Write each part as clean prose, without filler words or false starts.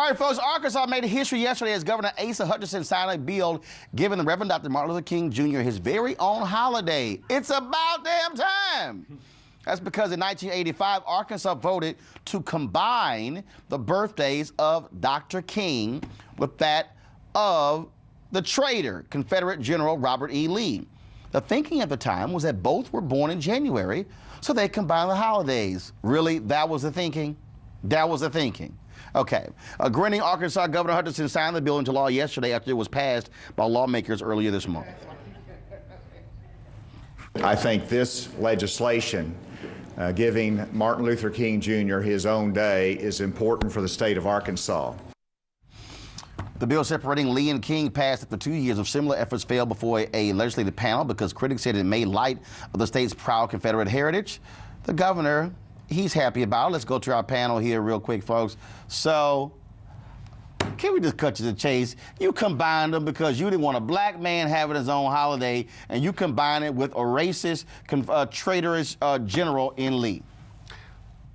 All right, folks, Arkansas made history yesterday as Governor Asa Hutchinson signed a bill giving the Reverend Dr. Martin Luther King Jr. his very own holiday. It's about damn time. That's because in 1985, Arkansas voted to combine the birthdays of Dr. King with that of the traitor, Confederate General Robert E. Lee. The thinking at the time was that both were born in January, so they combined the holidays. Really, that was the thinking? That was the thinking. Okay. Grinning Arkansas Governor Hutchinson signed the bill into law yesterday after it was passed by lawmakers earlier this month. I think this legislation giving Martin Luther King Jr. his own day is important for the state of Arkansas. The bill separating Lee and King passed after 2 years of similar efforts failed before a legislative panel because critics said it made light of the state's proud Confederate heritage. The governor, he's happy about it. Let's go to our panel here real quick, folks. So, can we just cut to the chase? You combined them because you didn't want a black man having his own holiday, and you combine it with a racist, traitorous general in Lee.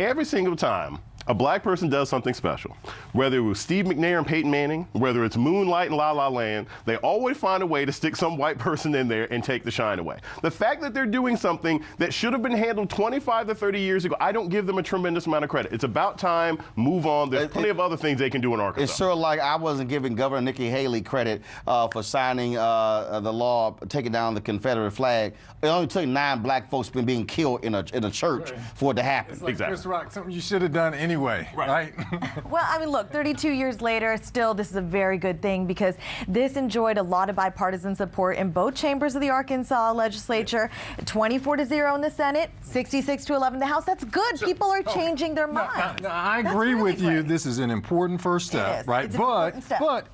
Every single time a black person does something special, whether it was Steve McNair and Peyton Manning, whether it's Moonlight and La La Land, they always find a way to stick some white person in there and take the shine away. The fact that they're doing something that should have been handled 25 to 30 years ago, I don't give them a tremendous amount of credit. It's about time, move on. There's plenty of other things they can do in Arkansas. It's sort of like I wasn't giving Governor Nikki Haley credit for signing the law taking down the Confederate flag. It only took 9 black folks being killed in a church for it to happen. It's like, exactly. Chris Rock, something you should have done anyway, right? Well, I mean, look, 32 years later, still, this is a very good thing because this enjoyed a lot of bipartisan support in both chambers of the Arkansas legislature. 24-0 in the Senate, 66-11 in the House. That's good. People are changing their minds. Now, I agree with you. This is an important first step, right? It's an important step. But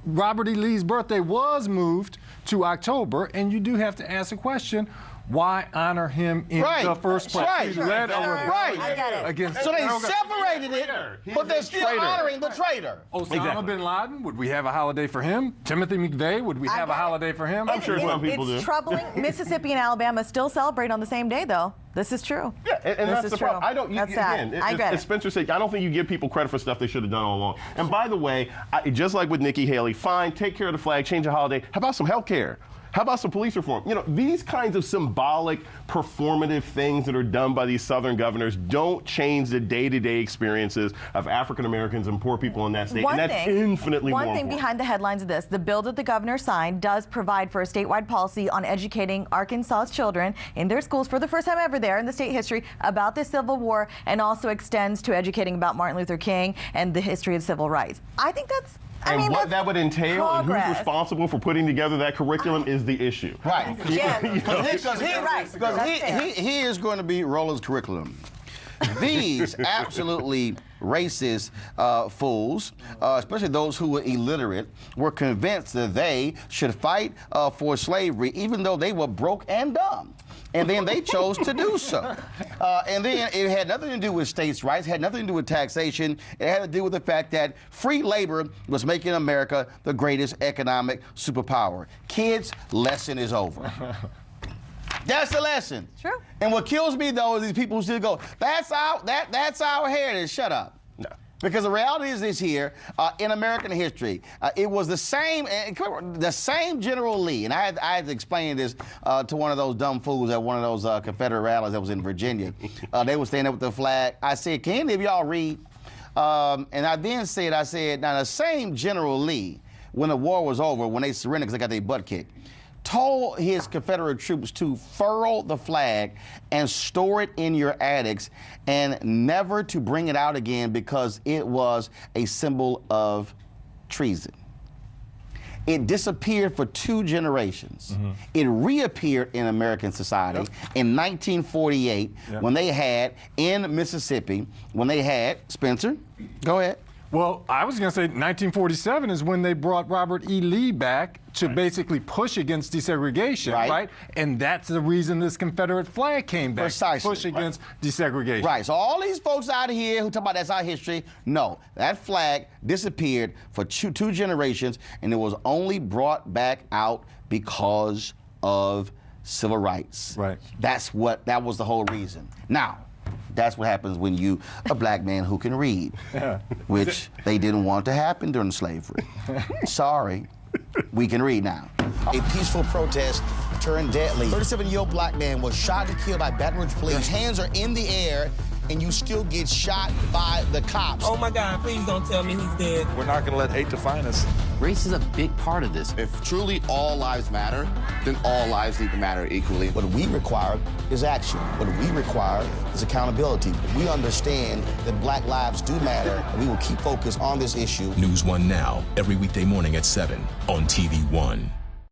Robert E. Lee's birthday was moved to October, and you do have to ask the question, why honor him in the first place? Right. He led a rebellion I get it. against. So they separated it, but they're still honoring the traitor. Osama bin Laden, would we have a holiday for him? Timothy McVeigh, would we have a holiday for him? I'm sure some people do. It's troubling. Mississippi and Alabama still celebrate on the same day, though. This is true. Yeah, and that's the problem. I don't. That's sad. As Spencer said, I don't think you give people credit for stuff they should have done all along. And by the way, just like with Nikki Haley, fine, take care of the flag, change the holiday. How about some health care? How about some police reform? You know, these kinds of symbolic, performative things that are done by these Southern governors don't change the day-to-day experiences of African Americans and poor people in that state, and that's infinitely more important. One thing behind the headlines of this, the bill that the governor signed does provide for a statewide policy on educating Arkansas's children in their schools for the first time ever there in the state history about the Civil War, and also extends to educating about Martin Luther King and the history of civil rights. I think that's And what that would entail progress. and who's responsible for putting together that curriculum is the issue. Right. Because he is going to be Roland's curriculum. These absolutely racist fools, especially those who were illiterate, were convinced that they should fight for slavery even though they were broke and dumb. And then they chose to do so. And then it had nothing to do with states' rights, had nothing to do with taxation. It had to do with the fact that free labor was making America the greatest economic superpower. Kids, lesson is over. That's the lesson. True. And what kills me, though, is these people who still go, that's our heritage. Shut up. No. Because the reality is this here, in American history, it was the same General Lee, and I had to explain this to one of those dumb fools at one of those Confederate rallies that was in Virginia. They were standing there with the flag. I said, can any of y'all read? And I then said, now the same General Lee, when the war was over, when they surrendered because they got their butt kicked, told his Confederate troops to furl the flag and store it in your attics and never to bring it out again because it was a symbol of treason. It disappeared for 2 generations. Mm-hmm. It reappeared in American society in 1948 when they had, in Mississippi, when they had, Spencer, go ahead. Well, I was going to say 1947 is when they brought Robert E. Lee back to basically push against desegregation, right? And that's the reason this Confederate flag came back. Precisely. Push against desegregation. Right. So all these folks out here who talk about that's our history, no, that flag disappeared for two generations, and it was only brought back out because of civil rights. Right. That was the whole reason. Now, That's what happens when you a black man who can read, which they didn't want to happen during slavery. Sorry, we can read now. A peaceful protest turned deadly. 37-year-old black man was shot and killed by Baton Rouge police. His hands are in the air, and you still get shot by the cops. Oh my God, please don't tell me he's dead. We're not gonna let hate define us. Race is a big part of this. If truly all lives matter, then all lives need to matter equally. What we require is action. What we require is accountability. We understand that black lives do matter, and we will keep focused on this issue. News 1 Now, every weekday morning at 7 on TV 1.